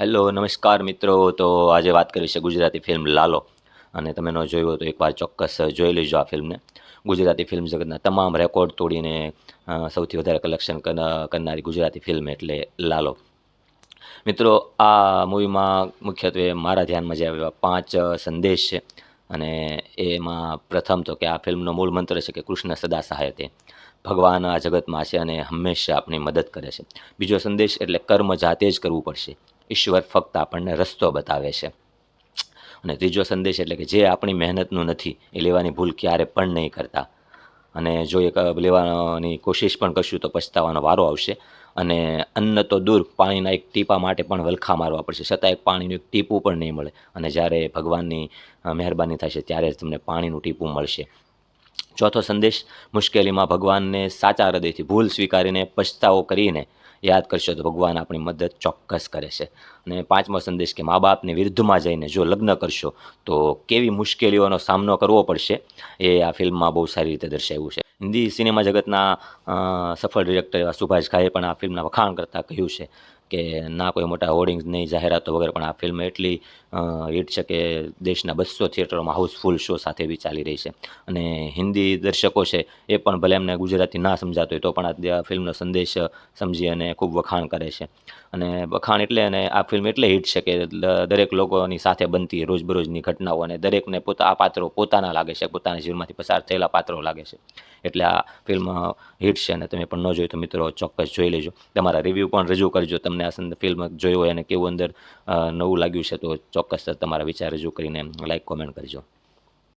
Hello નમસ્કાર મિત્રો. તો આજે વાત કરી છે ગુજરાતી ફિલ્મ લાલો. અને તમે ન જોયું હોય તો એકવાર ચોક્કસ જોઈ લેજો આ ફિલ્મને. ગુજરાતી ફિલ્મ જગતના તમામ રેકોર્ડ તોડીને સૌથી વધારે કલેક્શન કરનારી ગુજરાતી ફિલ્મ એટલે લાલો. મિત્રો, આ મૂવીમાં મુખ્યત્વે મારા ધ્યાનમાં જે આવ્યા 5 સંદેશ છે. અને એમાં પ્રથમ તો કે આ ફિલ્મનો મૂળ મંત્ર છે કે કૃષ્ણ સદા સહાય તે. ભગવાન આ જગતમાં છે અને હંમેશા આપણી મદદ કરે છે. બીજો સંદેશ એટલે કર્મ જાતે જ કરવું પડશે. ઈશ્વર ફક્ત આપણને રસ્તો બતાવે છે. અને ત્રીજો સંદેશ એટલે કે જે આપણી મહેનતનું નથી એ લેવાની ભૂલ ક્યારે પણ નહીં કરતા. અને જો એક લેવાની કોશિશ પણ કરશું તો પછતાવાનો વારો આવશે. અને અન્ન તો દૂર, પાણીના એક ટીપા માટે પણ વલખા મારવા પડશે, છતાં એક પાણીનું એક ટીપું પણ નહીં મળે. અને જ્યારે ભગવાનની મહેરબાની થશે ત્યારે જ તમને પાણીનું ટીપું મળશે. ચોથો સંદેશ, મુશ્કેલીમાં ભગવાનને સાચા હૃદયથી ભૂલ સ્વીકારીને પછતાવો કરીને યાદ કરશો તો ભગવાન આપણી મદદ ચોક્કસ કરે છે. અને પાંચમો સંદેશ કે મા બાપની વિરુદ્ધમાં જઈને જો લગ્ન કરશો તો કેવી મુશ્કેલીઓનો સામનો કરવો પડશે એ આ ફિલ્મમાં બહુ સારી રીતે દર્શાવ્યું છે. હિન્દી સિનેમા જગતના સફળ ડિરેક્ટર એવા સુભાષ ઘાએ પણ આ ફિલ્મના વખાણ કરતાં કહ્યું છે કે ના કોઈ મોટા હોર્ડિંગ્સ નહીં, જાહેરાતો વગર પણ આ ફિલ્મ એટલી હિટ છે કે દેશના 200 થિયેટરોમાં હાઉસફુલ શો સાથે બી ચાલી રહી છે. અને હિન્દી દર્શકો છે એ પણ ભલે એમને ગુજરાતી ના સમજાતો હોય તો પણ આ ફિલ્મનો સંદેશ સમજી અને ખૂબ વખાણ કરે છે. અને વખાણ એટલે અને આ ફિલ્મ એટલે હિટ છે કે દરેક લોકોની સાથે બનતી રોજબરોજની ઘટનાઓ અને દરેકને આ પાત્રો પોતાના લાગે છે, પોતાના જીવનમાંથી પસાર થયેલા પાત્રો લાગે છે. એટલે આ ફિલ્મ હિટ છે. અને તમે પણ ન જોયું તો મિત્રો ચોક્કસ જોઈ લેજો. તમારા રિવ્યૂ પણ રજૂ કરજો. તમને આ ફિલ્મ જોઈ હોય અને કેવું અંદર નવું લાગ્યું છે તો ચોક્કસ તમારા વિચાર રજૂ કરીને લાઈક કોમેન્ટ કરજો.